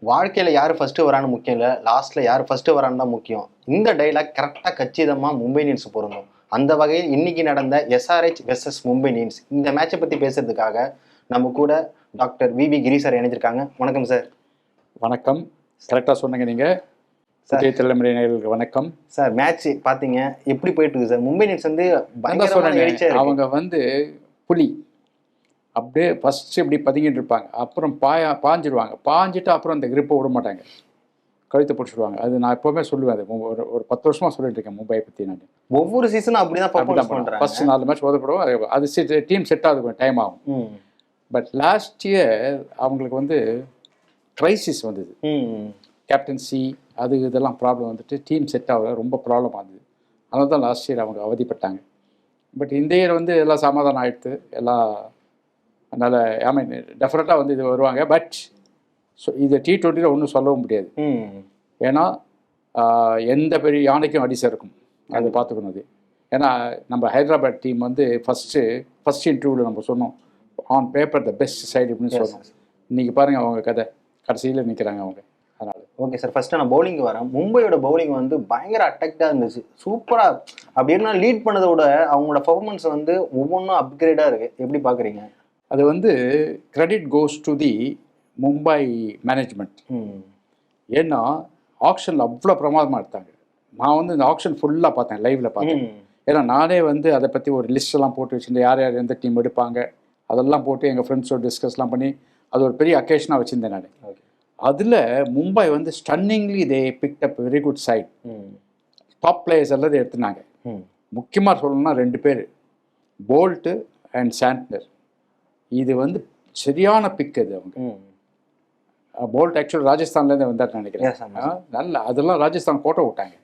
வாழ்க்கையில யாரு ஃபர்ஸ்ட் வரான்னு முக்கியம் இல்ல, லாஸ்ட்ல யாரு ஃபர்ஸ்ட் வரான்னு தான் முக்கியம். இந்த டைலாக் கரெக்டா கச்சிதமா மும்பை இந்தியன்ஸ் பொருந்தும். அந்த வகையில் இன்னைக்கு நடந்த எஸ்ஆர்ஹெச் வெர்சஸ் மும்பை இந்தியன்ஸ் இந்த மேட்சை பத்தி பேசுறதுக்காக நம்ம கூட டாக்டர் விவி கிரி சார் இணைஞ்சிருக்காங்க. வணக்கம் சார். வணக்கம். கரெக்டாக சொன்னீங்க நீங்கள். புதிய தலைமுறையினர்களுக்கு வணக்கம் சார். மேட்ச் பார்த்தீங்க எப்படி போயிட்டு இருக்கு சார்? மும்பை இந்தியன்ஸ் வந்து அவங்க வந்து புலி அப்படியே ஃபஸ்ட்டு இப்படி பதுங்கிட்டு இருப்பாங்க, அப்புறம் பாஞ்சிடுவாங்க. பாஞ்சிட்டு அப்புறம் அந்த கிரிப்பை விட மாட்டாங்க, கழுத்தை பிடிச்சிடுவாங்க. அது நான் எப்போவுமே சொல்லுவேன். அது ஒரு 10 வருஷமாக சொல்லிட்டு இருக்கேன் மும்பை பற்றி. நான் ஒவ்வொரு சீசனும் அப்படிதான் பண்ணுறேன். ஃபர்ஸ்ட் 4 மேட்ச் ஓதப்படும், அது டீம் செட் ஆகுது, டைம் ஆகும். பட் லாஸ்ட் இயர் அவங்களுக்கு வந்து கிரைசிஸ் வந்தது, கேப்டன்சி அது இதெல்லாம் ப்ராப்ளம் வந்துட்டு டீம் செட் ஆகல, ரொம்ப ப்ராப்ளம் ஆகுது. அதனால தான் லாஸ்ட் இயர் அவங்க அவதிப்பட்டாங்க. பட் இந்த இயர் வந்து எல்லாம் சமாதானம் ஆகிடுது எல்லாம். அதனால் ஐ மீன் டெஃபினட்டாக வந்து இது வருவாங்க. பட் இது T20 ஒன்றும் சொல்லவும் முடியாது. ஏன்னா எந்த பெரிய யானைக்கும் அடி சேர்க்கும், அது பார்த்துக்கணும். அது ஏன்னா நம்ம ஹைதராபாத் டீம் வந்து ஃபஸ்ட் இன்டர்வியூவில் நம்ம சொன்னோம், on paper the best side அப்படின்னு சொன்னோம். இன்றைக்கி பாருங்கள் அவங்க கதை, கடைசியில் நிற்கிறாங்க அவங்க. அதனால் ஓகே சார். ஃபர்ஸ்ட் நான் பவுலிங் வரேன். மும்பையோட பவுலிங் வந்து பயங்கர அட்டாக்டாக இருந்துச்சு, சூப்பராக. அப்படின்னா லீட் பண்ணதை விட அவங்களோட பர்ஃபார்மன்ஸ் வந்து ஒவ்வொன்றும் அப்கிரேடாக இருக்குது. எப்படி பார்க்குறீங்க? அது வந்து credit goes to the Mumbai management. ஏன்னா ஆக்ஷனில் அவ்வளோ பிரமாதமாக எடுத்தாங்க. நான் வந்து இந்த ஆக்ஷன் ஃபுல்லாக பார்த்தேன், லைவில் பார்த்தேன். ஏன்னா நானே வந்து அதை பற்றி ஒரு லிஸ்ட்டெல்லாம் போட்டு வச்சுருந்தேன், யார் யார் எந்த டீம் எடுப்பாங்க அதெல்லாம் போட்டு எங்கள் ஃப்ரெண்ட்ஸோட டிஸ்கஸ்லாம் பண்ணி அது ஒரு பெரிய அக்கேஷனாக வச்சுருந்தேன் நான். அதில் மும்பை வந்து stunningly they picked up very good side. Top players எல்லாம் எடுத்துனாங்க. முக்கியமாக சொல்லணும்னா 2 பேர், போல்ட்டு அண்ட் சாண்ட்னர். இது வந்து சரியான பிக். அது அவங்க போல்ட் ஆக்சுவலி ராஜஸ்தான்லேருந்து வந்தார் நினைக்கிறேன். நல்ல அதெல்லாம் ராஜஸ்தான் கோட்டை விட்டாங்க,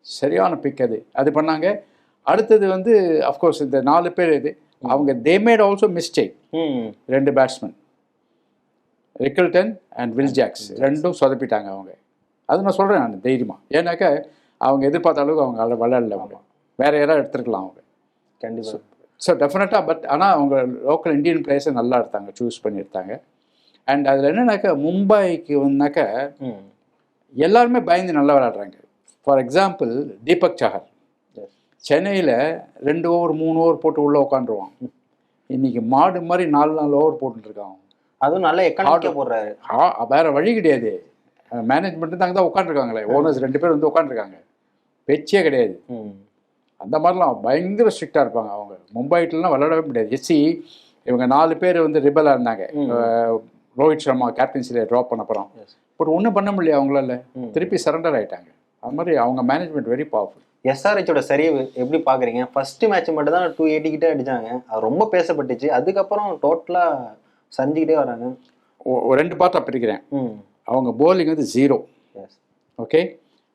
சரியான பிக். அது பண்ணாங்க. அடுத்தது வந்து அஃப்கோர்ஸ் இந்த 4 பேர் இது அவங்க they made also mistake. 2 batsman Rickelton and Will Jacks ரெண்டும் சொதப்பிட்டாங்க அவங்க. அது நான் சொல்கிறேன் நான் தைரியமாக. ஏன்னாக்கா அவங்க எதிர்பார்த்த அளவுக்கு அவங்க விளையாடல. அவங்க வேறு யாராவது எடுத்துருக்கலாம் அவங்க கண்டிப்பாக. ஸோ டெஃபினட்டாக. பட் ஆனால் அவங்க லோக்கல் இந்தியன் பிளேயர்ஸை நல்லா எடுத்தாங்க, சூஸ் பண்ணி எடுத்தாங்க. அண்ட் அதில் என்னன்னாக்கா மும்பைக்கு வந்தாக்கா எல்லாருமே பயந்து நல்லா விளையாடுறாங்க. ஃபார் எக்ஸாம்பிள் தீபக் சஹர் சென்னையில் 2 ஓவர் 3 ஓவர் போட்டு உள்ளே உட்காந்துருவான். இன்றைக்கி மாடு மாதிரி 4 ஓவர் போட்டுருக்கான். அதுவும் நல்ல எக்கானமிக்கா போடுறாரு. வேறு வழி கிடையாது. மேனேஜ்மெண்ட்டு தாங்க தான் உட்காந்துருக்காங்களே, ஓனர்ஸ் 2 பேர் வந்து உட்காந்துருக்காங்க, பேச்சே கிடையாது. அந்த மாதிரிலாம் பயங்கர ஸ்ட்ரிக்டாக இருப்பாங்க அவங்க. மும்பைட்டெலாம் விளையாடவே முடியாது. இவங்க 4 பேர் வந்து ரிபலாக இருந்தாங்க. ரோஹித் சர்மா கேப்டன்சியில் ட்ராப் பண்ண அப்புறம் பட் ஒன்றும் பண்ண முடியல அவங்களால, திருப்பி சரண்டர் ஆகிட்டாங்க. அது மாதிரி அவங்க மேனேஜ்மெண்ட் வெரி பவர்ஃபுல். எஸ்ஆர்ஹெச்சோட சரிவு எப்படி பார்க்குறீங்க? ஃபர்ஸ்ட் மேட்ச் மட்டும் தான் 280 கிட்டே அடித்தாங்க, அது ரொம்ப பேசப்பட்டுச்சு. அதுக்கப்புறம் டோட்டலாக சரிஞ்சிக்கிட்டே வராங்க. 2 பார்ட்டாக பிரிக்கிறேன். அவங்க போலிங் வந்து 0. ஓகே,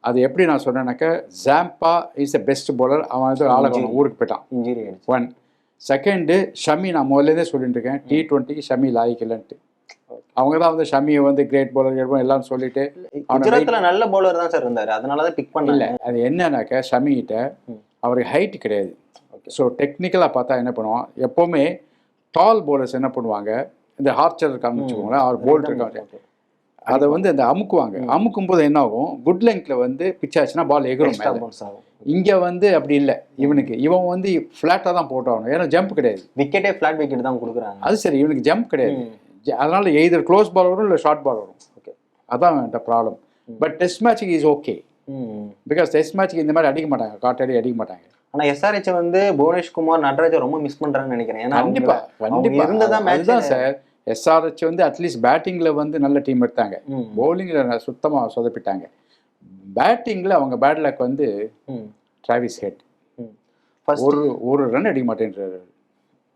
அது எப்படி நான் சொன்னேன்னாக்கா Zampa is the best bowler. அவன் வந்து ஆலகவனம் ஊருக்கு போயிட்டான், இன்ஜுரி. 1 செகண்டு ஷமி. நான் முதல்லேருந்தே சொல்லிட்டு இருக்கேன் T20க்கு ஷமி லாய்க்கலன்ட்டு. அவங்க தான் வந்து ஷமியை வந்து கிரேட் பவுலர் எல்லாம் சொல்லிட்டு குஜராத்தில் நல்ல பவுலர் தான் சார் இருந்தார், அதனால தான் பிக் பண்ணல. அது என்னன்னாக்கா ஷமிகிட்ட அவருக்கு ஹைட் கிடையாது. ஸோ டெக்னிக்கலாக பார்த்தா என்ன பண்ணுவான், எப்போவுமே டால் பவுலர்ஸ் என்ன பண்ணுவாங்க, இந்த ஹார்ச்சர் இருக்காங்கன்னு வச்சுக்கோங்களேன், அவர் போல்ட் இருக்காங்க, அதை வந்து அந்த அமுக்குவாங்க. அமுக்கும் போது என்ன ஆகும், குட் லெங்க்ல வந்து பிச் ஆச்சுன்னா பால் எகரும். இங்கே வந்து அப்படி இல்லை. இவன் வந்து ஃப்ளாட்டாக தான் போட்டாகணும், ஏன்னா ஜம்ப் கிடையாது. விக்கெட்டே ஃப்ளாட் விக்கெட் தான் கொடுக்குறாங்க. அது சரி, இவனுக்கு ஜம்ப் கிடையாது. அதனால எய்தர் க்ளோஸ் பால் வரும் இல்லை ஷார்ட் பால் வரும். ஓகே, அதான் இந்த ப்ராப்ளம். பட் டெஸ்ட் மேட்சுக்கு இஸ் ஓகே, பிகாஸ் டெஸ்ட் மேட்சுக்கு இந்த மாதிரி அடிக்க மாட்டாங்க, காட்டடி அடிக்க மாட்டாங்க. ஆனால் எஸ்ஆர்ஹெச் வந்து புவனேஷ்குமார், நடராஜா ரொம்ப மிஸ் பண்ணுறாங்கன்னு நினைக்கிறேன். ஏன்னா கண்டிப்பாக இருந்ததான் மேட்ச் தான் சார். எஸ்ஆர்ஹெச் வந்து அட்லீஸ்ட் பேட்டிங்கில் வந்து நல்ல டீம் எடுத்தாங்க, பவுலிங்கில் சுத்தமாக சொதப்பிட்டாங்க. பேட்டிங்கில் அவங்க பேட் லக் வந்து டிராவிஸ் ஹெட் ஒரு ரன் அடிக்க மாட்டேன்றாரு.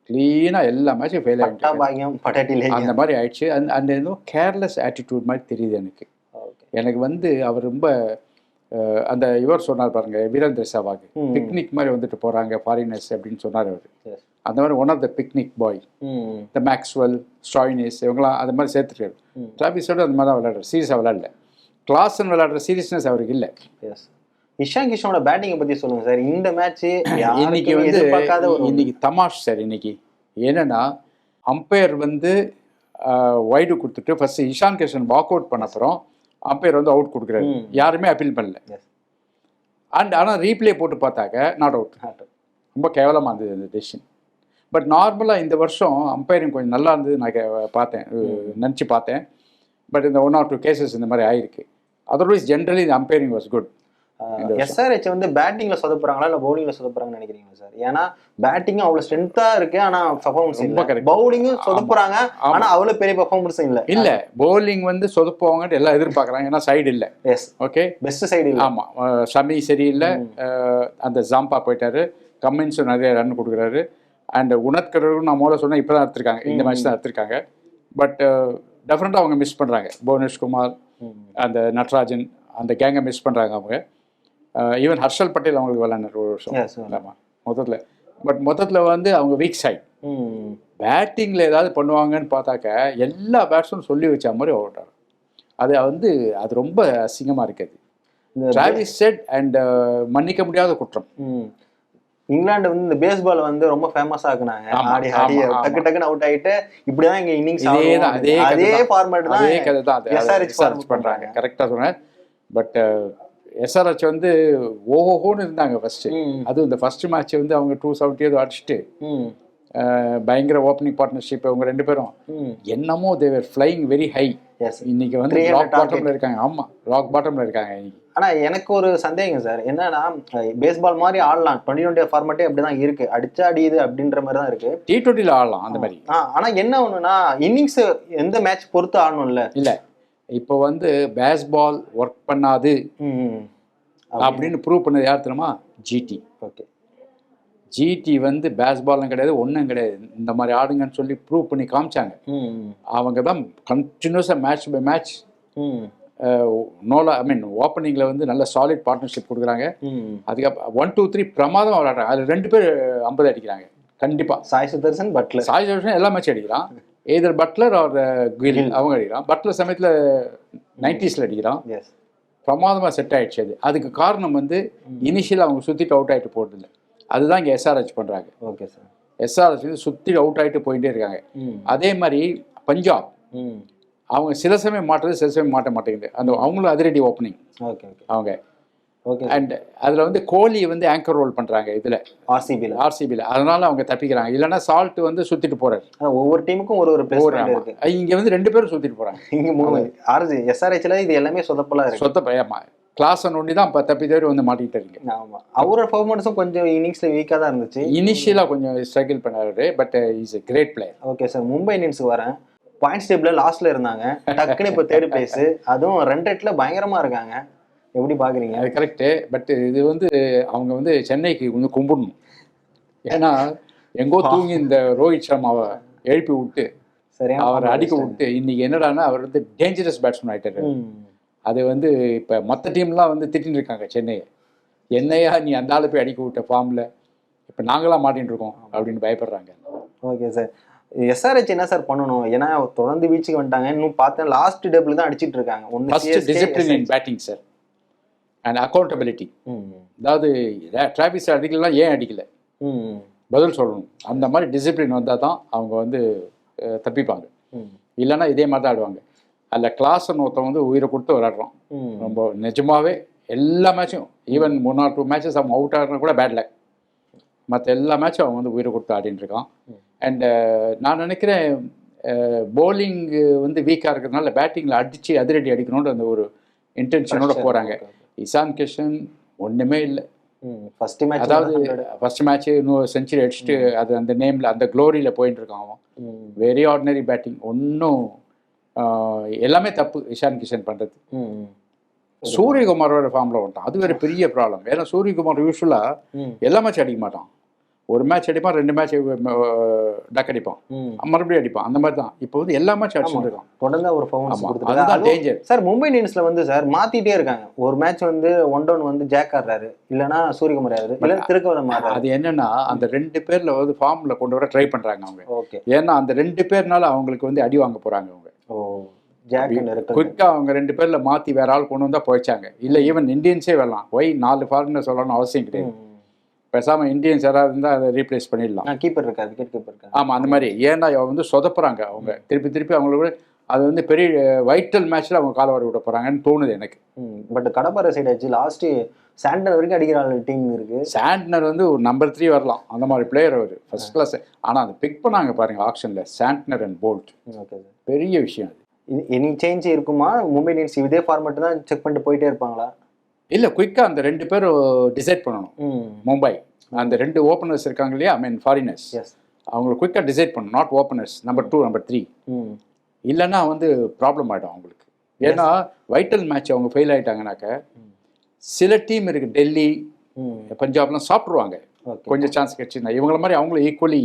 க்ளீனாக எல்லா மேட்சும் ஃபெயில் ஆகிட்டு அந்த மாதிரி ஆயிடுச்சு. அந்த ஏதோ கேர்லெஸ் ஆட்டிடியூட் மாதிரி தெரியுது எனக்கு வந்து அவர் ரொம்ப அந்த இவர் சொன்னார் பாருங்க, வீரேந்திர சேவாக், பிக்னிக் மாதிரி வந்துட்டு போகிறாங்க ஃபாரினர்ஸ் அப்படின்னு சொன்னார் அவர். அந்த மாதிரி one of the picnic boy, the Maxwell, Stoinis, இவங்களாம் அது மாதிரி சேர்த்துருக்காரு. டிராவிஸோடு அந்த மாதிரி தான் விளையாடுறாரு, சீரியஸாக விளையாடல. கிளாஸ்ன்னு விளையாடுற சீரியஸ்னஸ் அவருக்கு இல்லை. இஷான் கிஷனோட பேட்டிங்கை பற்றி சொல்லுங்கள் சார். இந்த மேட்ச்சு இன்னைக்கு வந்து இன்னைக்கு தமாஷ் சார். இன்னைக்கு என்னன்னா, அம்பையர் வந்து வைடு கொடுத்துட்டு first Ishan Kishan walk out பண்ண அப்புறம் அம்பையர் வந்து அவுட் கொடுக்குறாரு, யாருமே அப்பீல் பண்ணல. ஆனால் ரீப்ளே போட்டு பார்த்தாக்க நாட் அவுட். ரொம்ப கேவலமாக இருந்தது அந்த டெசிஷன். பட் நார்மலாக இந்த வருஷம் அம்பையரிங் கொஞ்சம் நல்லா இருந்தது நான் பார்த்தேன், நினச்சி பார்த்தேன். பட் இந்த 1 or 2 கேசஸ் இந்த மாதிரி ஆயிருக்கு. அதர்வைஸ் ஜென்ரலி இந்த அம்பையரிங் வாஸ் குட். எஸ்ஆர்ஹெச் வந்து பேட்டிங்ல சொதப்புறாங்களா இல்ல பவுலிங்ல சொதப்புறாங்கன்னு நினைக்கிறீங்களா சார்? ஏன்னா பேட்டிங்கும் அவ்வளவு ஸ்ட்ரென்த்தா இருக்கு, ஆனா பெர்ஃபார்மன்ஸ் இல்ல. பவுலிங்கும் சொதப்புறாங்க, ஆனா அவ்வளவு பெரிய பெர்ஃபார்மன்ஸ் இல்ல. பவுலிங் வந்து சொதப்புவாங்கன்னு எல்லாம் எதிர்பார்க்கறாங்க, ஏன்னா சைடு இல்ல. எஸ், ஓகே, பெஸ்ட் சைடு இல்ல. ஆமா, ஷமி சரியில்லை, அந்த ஜாம்பா போயிட்டாரு, கம்மின்ஸும் நிறைய ரன் கொடுக்குறாரு. அண்ட் உனத்கரும் நான் முதல்ல சொன்னேன், இப்போ தான் எடுத்திருக்காங்க, இந்த மேட்ச் தான் எடுத்திருக்காங்க. பட் டெஃபினட்டாக அவங்க மிஸ் பண்ணுறாங்க. புவனேஷ்குமார், அந்த நட்ராஜன், அந்த கேங்கை மிஸ் பண்ணுறாங்க அவங்க. ஈவன் ஹர்ஷல் பட்டேல் அவங்களுக்கு விளையாடுற ஒரு வருஷம். ஆமாம், மொத்தத்தில் வந்து அவங்க வீக் சைட். பேட்டிங்கில் ஏதாவது பண்ணுவாங்கன்னு பார்த்தாக்க எல்லா பேட்ஸும் சொல்லி வச்ச மாதிரி ஓட்டார். அது ரொம்ப அசிங்கமாக இருக்குது. டிராவிஸ் ஹெட் அண்ட் மன்னிக்க முடியாத குற்றம். இங்கிலாந்து வந்து இந்த பேஸ்பால் வந்து ரொம்ப ஃபேமஸா ஆக்குனாங்க. ஆடி ஆடி டக்கு டக்குன்னு அவுட் ஆயிட்டு இப்படிதான் இங்க இன்னிங்ஸ் அதே ஃபார்மேட் தான், அதே கதை தான் எஸ்ஆர்ஹெச் பண்றாங்க. கரெக்டா சொன்னேன். பட் எஸ்ஆர்ஹெச் வந்து ஓஹோன்னு இருந்தாங்க ஃபர்ஸ்ட். அதுவும் இந்த ஃபர்ஸ்ட் மேட்ச் வந்து அவங்க 270 அடிச்சுட்டு பயங்கர ஓப்பனிங் பார்ட்னர்ஷிப் அவங்க ரெண்டு பேரும் என்னமோ தேவர் ஃப்ளைங் வெரி ஹை. இன்னைக்கு வந்து ராக் பாட்டம்ல இருக்காங்க. ஆமா, ராக் பாட்டம்ல இருக்காங்க இன்னைக்கு. ஆனா எனக்கு ஒரு சந்தேகம் சார், என்னன்னா பேஸ்பால் மாதிரி ஆடலாம், 2020 ஃபார்மேட்டே அப்படிதான் இருக்கு, அடிச்சா அடியுது அப்படின்ற மாதிரி தான் இருக்கு. T20ல ஆடலாம் அந்த மாதிரி. ஆனா என்ன ஒண்ணுன்னா இன்னிங்ஸ் எந்த மேட்ச் பொறுத்து ஆடணும்ல. இல்ல, இப்போ வந்து பேஸ்பால் ஒர்க் பண்ணாது அப்படின்னு ப்ரூவ் பண்ணது யார் தெரியுமா? ஜிடி. ஓகே, ஜிடி வந்து பேஸ்பாலும் கிடையாது, ஒன்றும் கிடையாது, இந்த மாதிரி ஆடுங்கன்னு சொல்லி ப்ரூவ் பண்ணி காமிச்சாங்க. அவங்க தான் கண்டினியூஸாக மேட்ச் பை மேட்ச் ஓப்பனிங்கில் வந்து நல்ல சாலிட் பார்ட்னர்ஷிப் கொடுக்குறாங்க. அதுக்கப்புறம் 1, 2, 3 பிரமாதம் விளையாடுறாங்க. அதில் 2 பேர் 50 அடிக்கிறாங்க கண்டிப்பாக. சாய் சுதர்சன், பட்லர். சாய் சுதர்சன் எல்லா மேட்ச் அடிக்கிறான். எதர் பட்லர் ஆர் கில் அவங்க அடிக்கிறான். பட்லர் சமயத்தில் 90s அடிக்கிறான். பிரமாதமாக செட் ஆகிடுச்சு. அதுக்கு காரணம் வந்து இனிஷியல் அவங்க சுற்றிட்டு அவுட் ஆகிட்டு போகிறதில்ல. அதுதான் இங்கே எஸ்ஆர்ஹெச் பண்ணுறாங்க. ஓகே சார், எஸ்ஆர்ஹெச் வந்து சுற்றி அவுட் ஆகிட்டு போயிட்டே இருக்காங்க. அதே மாதிரி பஞ்சாப் அவங்க சில சமயம் மாட்டுறது, சில சமயம் மாட்ட மாட்டேங்குது. அவங்களும் அதிரடி ஓப்பனிங் அவங்க. அண்ட் அதில் வந்து கோலி வந்து ஆங்கர் ரோல் பண்ணுறாங்க இதில் ஆர்சிபியில். அதனால அவங்க தப்பிக்கிறாங்க. இல்லைன்னா சால்ட் வந்து சுற்றிட்டு போகிறாரு. ஒவ்வொரு டீமுக்கும் ஒரு இங்கே வந்து 2 பேரும் சுற்றிட்டு போகிறாங்க. இங்கே எஸ்ஆர்ஹெச்ல இது எல்லாமே சொதப்பலாம் இருக்கு. சொதப்ப கிளாஸை நோண்டி தான் இப்போ தப்பி தவிர வந்து மாட்டிக்கிட்டு இருக்கு. ஆமாம், அவரோட பர்ஃபார்மன்ஸும் கொஞ்சம் இன்னிங்ஸில் வீக்காக தான் இருந்துச்சு. இனிஷியலாக கொஞ்சம் ஸ்ட்ரகிள் பண்ணாரு, but is a great player. Okay sir, Mumbai இந்தியன்ஸுக்கு வரேன். பாயிண்ட்ஸ் டேபிளில் லாஸ்ட்ல இருந்தாங்க, டக்குன்னு இப்போ 3rd பிளேஸ், அதுவும் ரன் ரேட்ல பயங்கரமாக இருக்காங்க. எப்படி பார்க்குறீங்க? அது கரெக்டு. பட் இது வந்து அவங்க வந்து சென்னைக்கு வந்து கும்பிடணும். ஏன்னா எங்கோ தூங்கி இந்த ரோஹித் சர்மாவை எழுப்பி விட்டு அவரை அடிக்க விட்டு இன்னைக்கு என்னடானா அவர் வந்து டேஞ்சரஸ் பேட்ஸ்மேன் ஆகிட்டாரு. அது வந்து இப்போ மற்ற டீம்லாம் வந்து திட்டின்னு இருக்காங்க சென்னையை. என்னையா நீ அந்த ஆளை போய் அடிக்க விட்ட ஃபார்மில், இப்போ நாங்களாம் மாட்டின்னு இருக்கோம் அப்படின்னு பயப்படுறாங்க. ஓகே சார், எஸ்ஆர்ஹெச் என்ன சார் பண்ணணும்? ஏன்னா தொடர்ந்து வீச்சுக்கு வந்துட்டாங்க. இன்னும் பார்த்தேன் லாஸ்ட் டேபிள் தான் அடிச்சிட்டு இருக்காங்க. First discipline in batting sir and accountability. அதாவது டிராவிஸ் அடிக்கலாம், ஏன் அடிக்கல பதில் சொல்லணும். அந்த மாதிரி டிசிப்ளின் வந்தால் தான் அவங்க வந்து தப்பிப்பாங்க. இல்லைன்னா இதே மாதிரி தான் ஆடுவாங்க. அதில் கிளாஸன் ஒருத்தவங்க வந்து உயிரை கொடுத்து விளையாடுறோம். ரொம்ப நிஜமாவே எல்லா மேட்சும், ஈவன் 1 or 2 மேட்சஸ் அவங்க அவுட் ஆடுறது கூட பேட் லக். மற்ற எல்லா மேட்சும் அவன் வந்து உயிரை கொடுத்து ஆடின்னு இருக்கான். அண்டு நான் நினைக்கிறேன் பவுலிங் வந்து வீக்காக இருக்கிறதுனால பேட்டிங்கில் அடித்து அதிரடி அடிக்கணுன்ற அந்த ஒரு இன்டென்ஷனோட போகிறாங்க. இசான் கிஷன் ஒன்றுமே இல்லை. அதாவது ஃபர்ஸ்ட் மேட்ச் இன்னும் செஞ்சுரி அடிச்சுட்டு அது அந்த நேமில் அந்த க்ளோரியில் போயிட்டு இருக்கான் அவன். வெரி ஆர்டினரி பேட்டிங், ஒன்றும் எல்லாமே தப்பு இஷான் கிஷன் பண்ணுறது. சூரியகுமாரோட ஃபார்மில் வந்துட்டான், அது வேறு பெரிய ப்ராப்ளம். ஏன்னா சூரியகுமார் யூஸ்வலாக எல்லா மேட்ச் அடிக்க மாட்டான். ஒரு மேட்ச் அடிப்பான், 2 மேட்ச் டக் அடிப்பான், மறுபடியும் அடிப்பான், அந்த மாதிரி தான். இப்போ வந்து எல்லா மேட்ச் அடிச்சுருக்கான் தொடர்ந்து ஒரு அதுதான் டேஞ்சர் சார். மும்பை இந்தியன்ஸ்ல வந்து சார் மாத்திட்டே இருக்காங்க. ஒரு மேட்ச் வந்து 1 down வந்து ஜாக் ஆடுறாரு, இல்லைன்னா சூரியகுமார் ஆடுறாரு, இல்லை திருக்கவதம் ஆடுறாரு. அது என்னன்னா அந்த 2 பேர்ல வந்து ஃபார்ம்ல கொண்டு வர ட்ரை பண்றாங்க அவங்க. ஓகே, ஏன்னா அந்த 2 பேர்னால அவங்களுக்கு வந்து அடி வாங்க போறாங்க அவங்க. குயிக்கா அவங்க 2 பேர்ல மாத்தி வேற ஆள் கொண்டு வந்தா போயிச்சாங்க. இல்ல ஈவன் இந்தியன்ஸே வரலாம். ஒய் 4 ஃபாரினர் சொல்லணும்னு அவசியம் கிடையாது. பேசாம இந்தியன்ஸ் யாராவது இருந்தால் அதை ரீப்ளேஸ் பண்ணிடலாம். கீப்பர் இருக்காது, விக்கெட் கீப்பர் இருக்காது. ஆமாம், அந்த மாதிரி. ஏன்னா வந்து சொதப்புறாங்க அவங்க திருப்பி திருப்பி. அவங்கள அது வந்து பெரிய வைட்டல் மேட்ச்சில் அவங்க காலவாரி விட போகிறாங்கன்னு தோணுது எனக்கு. பட் கடப்பாறை சைடு ஆச்சு லாஸ்ட்டு சாண்டர் வரைக்கும் அடிக்கிற டீம் இருக்கு. சாண்ட்னர் வந்து ஒரு நம்பர் 3 வரலாம், அந்த மாதிரி பிளேயர் அவர் ஃபர்ஸ்ட் கிளாஸ். ஆனால் அதை பிக் பண்ணாங்க பாருங்க ஆக்ஷனில், Santner and Boult. Okay sir, பெரிய விஷயம் அது. எனி சேஞ்ச் இருக்குமா? மும்பை இந்தியன்ஸ் இதே ஃபார்மேட் தான் செக் பண்ணிட்டு போயிட்டே இருப்பாங்களா? இல்லை, குயிக்காக அந்த 2 பேரும் டிசைட் பண்ணணும். மும்பை அந்த 2 ஓப்பனர்ஸ் இருக்காங்க இல்லையா, ஐ மீன் ஃபாரினர்ஸ், அவங்களை குயிக்காக டிசைட் பண்ணணும். Not openers number 2 number 3. இல்லைன்னா வந்து ப்ராப்ளம் ஆகிடும் அவங்களுக்கு. ஏன்னா வைட்டல் மேட்ச் அவங்க ஃபெயில் ஆகிட்டாங்கனாக்க சில டீம் இருக்கு, டெல்லி பஞ்சாப்லாம் சாப்பிட்ருவாங்க கொஞ்சம் சான்ஸ் கிடைச்சுன்னா. இவங்கள மாதிரி அவங்களும் ஈக்குவலி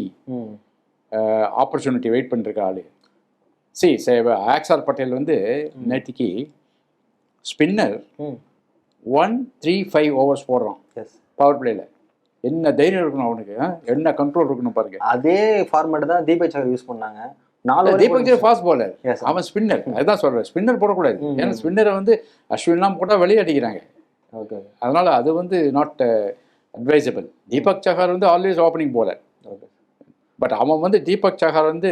ஆப்பர்ச்சுனிட்டி வெயிட் பண்ணிருக்க ஆளு. அக்ஷர் பட்டேல் வந்து நேற்றுக்கு ஸ்பின்னர் 135 ஓவர்ஸ் போடுறான் பவர் பிளேல. என்ன தைரியம் இருக்கணும் அவனுக்கு, என்ன கண்ட்ரோல் இருக்கணும் பாருங்க. அதே ஃபார்மேட் தான் தீபக் சஹர் யூஸ் பண்ணாங்க. தீபக் சஹர் ஃபாஸ்ட் பாலர், அவன் ஸ்பின்னர். அதுதான் சொல்றேன், ஸ்பின்னர் போடக்கூடாது. ஏன்னா ஸ்பின்னரை வந்து அஸ்வின்லாம் போட்டால் வெளியே அடிக்கிறாங்க. அதனால அது வந்து நாட் அட்வைசபிள். தீபக் சஹர் வந்து ஆல்வேஸ் ஓப்பனிங் போலர். பட் அவன் வந்து தீபக் சஹர் வந்து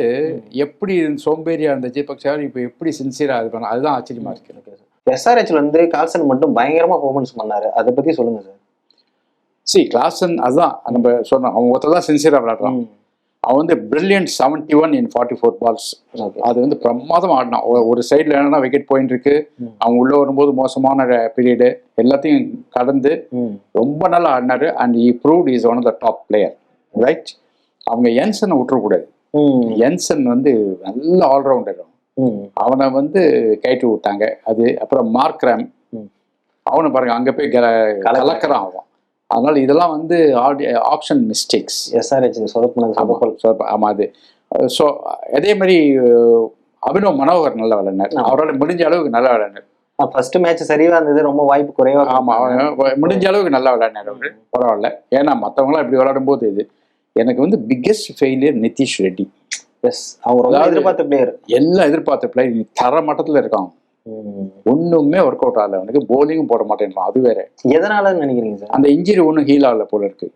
எப்படி சோம்பேறியா இருந்த தீபக் சஹர் இப்போ எப்படி சின்சியரா இது பண்ண, அதுதான் ஆச்சரியமா இருக்கு. எஸ்ஆர்ஹெச்ல வந்து கால்சன் மட்டும் பயங்கரமா பெர்ஃபார்மன்ஸ் பண்ணாரு, அதை பத்தி சொல்லுங்க சார். கிளாசன் அதுதான் நம்ம சொன்னோம், அவன் ஒருத்தர் தான் சின்சியரா விளையாடுறான். அவன் வந்து பிரில்லியன்ட் 71 in 44 balls. அது வந்து பிரமாதம் ஆடினான். ஒரு சைடில் என்னன்னா விக்கெட் பாயிண்ட் இருக்கு, அவங்க உள்ள வரும்போது மோசமான பீரியடு எல்லாத்தையும் கடந்து ரொம்ப நல்லா ஆடினாரு. And he proved he is one of the top player, right? அவங்க என்சனை விட்டுறக்கூடாது. என்சன் வந்து நல்ல ஆல்ரவுண்டர், அவனை வந்து கைட்டு விட்டாங்க. அது அப்புறம் மார்க்ராம், அவனை பாருங்க அங்கே போய் கலக்கிறான் அவன். அதனால இதெல்லாம் வந்து ஆப்ஷன் மிஸ்டேக்ஸ். ஆமாம் அது. ஸோ அதே மாதிரி அபினவ் மனோகர் நல்லா விளையாடினார், அவரால் முடிஞ்ச அளவுக்கு நல்லா விளையாடினார். ஃபர்ஸ்ட் மேட்ச் சரிவா இருந்தது, ரொம்ப வாய்ப்பு குறைவா. ஆமாம், முடிஞ்ச அளவுக்கு நல்லா விளையாடினார் அவரு, பரவாயில்ல. ஏன்னா மற்றவங்களாம் இப்படி விளையாடும் போது இது எனக்கு வந்து பிக்கெஸ்ட் ஃபெயிலியர் நிதிஷ் ரெட்டி. அவங்க எதிர்பார்த்த பிளேயர், எல்லாம் எதிர்பார்த்த பிளேயர் தர மட்டத்தில் இருக்கான். ஒண்ணுமே ஒர்க் அவுட் ஆகல அவனுக்கு, போலிங்கும் போட மாட்டேன்றான். அது வேற எதனால நினைக்கிறீங்க சார்? அந்த இன்ஜுரி ஒன்றும் ஹீல் ஆகல போல இருக்கு.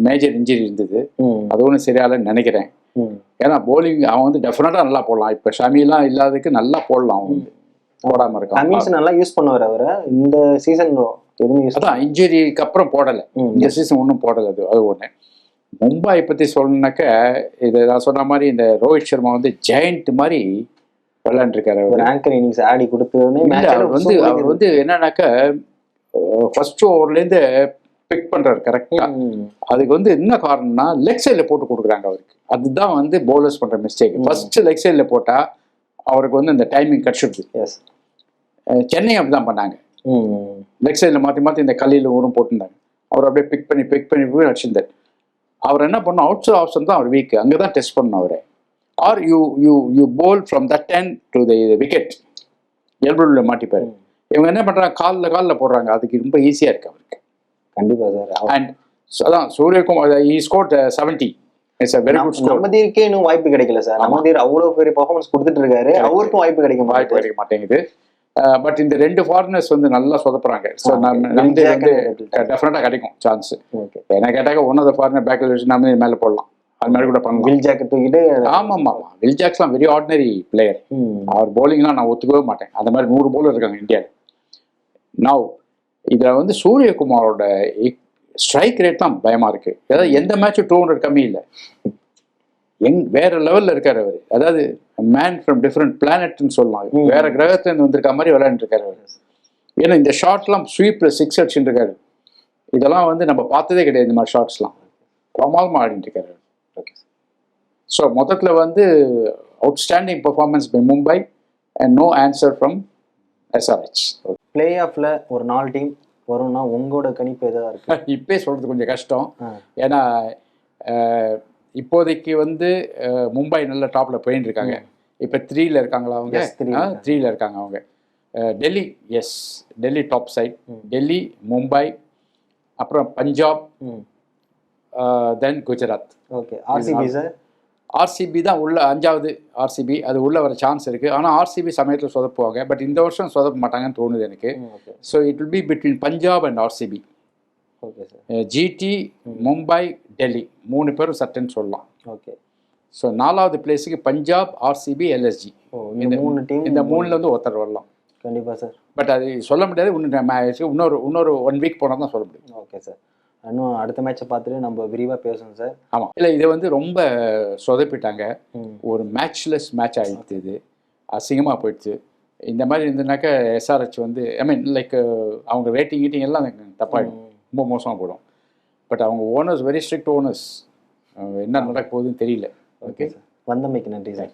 மேஜர் இன்ஜுரி இருந்தது, அது ஒன்றும் சரியாலன்னு நினைக்கிறேன். ஏன்னா போலிங் அவன் வந்து டெஃபினட்டா நல்லா போடலாம். இப்ப ஷமிலாம் இல்லாததுக்கு நல்லா போடலாம். அவன் வந்து போடாம இருக்கான். நல்லா யூஸ் பண்ணுவார் அவரை. இந்த சீசன் அதான் இன்ஜுரிக்கு அப்புறம் போடல, இந்த சீசன் ஒன்றும் போடல. அது ஒண்ணு. மும்பை பத்தி சொல்லணுன்னாக்க இது நான் சொன்ன மாதிரி இந்த ரோஹித் சர்மா வந்து ஜெயண்ட் மாதிரி விளையாண்டுருக்காரு. அவர் வந்து என்னன்னாக்க ஃபர்ஸ்ட் ஓவர்லேருந்து பிக் பண்றாரு கரெக்டா. அதுக்கு வந்து என்ன காரணம்னா லெக் சைட்ல போட்டு கொடுக்குறாங்க அவருக்கு. அதுதான் வந்து பவுலர்ஸ் பண்ற மிஸ்டேக். ஃபர்ஸ்ட் லெக் சைட்ல போட்டா அவருக்கு வந்து இந்த டைமிங் கிடைச்சிடுது. சென்னை அப்படிதான் பண்ணாங்க, லெக் சைட்ல மாத்தி மாத்தி இந்த கல்லியில் ஊரும் போட்டிருந்தாங்க. அவர் அப்படியே பிக் பண்ணி அடிச்சிருந்தார். அவர் என்ன பண்ணணும், அவுட் சைட் ஆப்ஷன் தான் அவர் வீக், அங்கதான் டெஸ்ட் பண்ணணும் அவரை. Are you ball from that time to the wicket, எல்போல மாட்டிப்பாரு. இவங்க என்ன பண்றாங்க, காலில் போடுறாங்க. அதுக்கு ரொம்ப ஈஸியா இருக்கு அவருக்கு. கண்டிப்பா சார். அண்ட் அதான் Suryakumar he scored 70. It's a very good score. நமதீருக்கே இன்னும் வாய்ப்பு கிடைக்கல சார். நமதீர் அவ்வளவு பெரிய பெர்ஃபார்மன்ஸ் கொடுத்துட்டு இருக்காரு, அவருக்கும் வாய்ப்பு கிடைக்க மாட்டேங்குது. பட் இந்த 2 ஃபாரினர்ஸ் வந்து நல்லா சொதப்புறாங்க. ஸோ நம்ம டெஃபினட்டா கிடைக்கும் சான்ஸ். என்ன கேட்டாக்க ஒன் ஆஃப் த ஃபாரினர் பேக்ல வச்சு நம்ம மேல போடலாம், அது மாதிரி கூட பண்ணலாம். வில் ஜாக் தூக்கிட்டு. ஆமாம், வில் ஜாக்ஸ்லாம் வெரி ஆர்டினரி பிளேயர். அவர் போலிங்லாம் நான் ஒத்துக்கவே மாட்டேன். அந்த மாதிரி 100 bowler இருக்காங்க இந்தியாவில். நவ் இதில் வந்து சூரியகுமாரோட ஸ்ட்ரைக் ரேட்லாம் பயமா இருக்கு. அதாவது எந்த மேட்சும் 200 கம்மி இல்லை, வேற லெவல்ல இருக்காரு அவர். அதாவது மேன் ஃப்ரம் டிஃப்ரெண்ட் பிளானட்னு சொல்லலாம். வேற கிரகத்துல வந்திருக்க மாதிரி விளையாண்டு இருக்காரு அவர். ஏன்னா இந்த ஷாட்லாம் ஸ்வீப்ல 6 அடிச்சுட்டு இருக்காரு. இதெல்லாம் வந்து நம்ம பார்த்ததே கிடையாது. இந்த மாதிரி ஷாட்ஸ்லாம் பிரமாதமாக ஆடிட்டு இருக்காரு. ஸோ மொத்தத்தில் வந்து outstanding performance by Mumbai and no answer from SRH. பிளே ஆஃப்ல ஒரு 4 டீம் வரும்னா உங்களோட கணிப்பு எதாவது இருக்கு? இப்பே சொல்றது கொஞ்சம் கஷ்டம். ஏன்னா இப்போதைக்கு வந்து மும்பை நல்ல டாப்ல போயின்னு இருக்காங்க. இப்போ 3ல இருக்காங்களா அவங்க? 3ல இருக்காங்க அவங்க. Delhi, yes, Delhi top side. Delhi, Mumbai, அப்புறம் Punjab, then Gujarat. Okay. RCB sir? RCB தான் உள்ள 5வது ஆர்சிபி. அது உள்ள வர சான்ஸ் இருக்கு. ஆனால் ஆர்சிபி சமயத்தில் சொதப்புவாங்க. பட் இந்த வருஷம் சொதப்ப மாட்டாங்கன்னு தோணுது எனக்கு. So it will be between Punjab and RCB. Okay sir. GT, Mumbai, Delhi 3 பேரும் சட்டுன்னு சொல்லலாம். ஓகே. ஸோ 4வது பிளேஸுக்கு பஞ்சாப், ஆர்சிபி, எல்எஸ்ஜி ஓ இந்த 3 டீம் இந்த 3ல இருந்து ஒருத்தர் வரலாம். கண்டிப்பாக சார். பட் அது சொல்ல முடியாது. இன்னொரு 1 வீக் போனால் தான் சொல்ல முடியும். Okay sir. இன்னும் அடுத்த மேட்சை பார்த்துட்டு நம்ம விரிவாக பேசணும் சார். ஆமாம், இல்லை இதை வந்து ரொம்ப சொதப்பிட்டாங்க. ஒரு மேட்ச்லெஸ் மேட்ச் ஆகிடுச்சு. இது அசிங்கமாக போயிடுச்சு. இந்த மாதிரி இருந்ததுனாக்கா எஸ்ஆர்ஹெச் வந்து லைக் அவங்க ரேட்டிங் எல்லாம் தப்பாயிடும், ரொம்ப மோசமாக போயிடும். பட் அவங்க ஓனர்ஸ் வெரி ஸ்ட்ரிக்ட் ஓனர்ஸ். என்ன நடக்க போகுதுன்னு தெரியல. ஓகே சார், வந்தமைக்கு நன்றி சார்.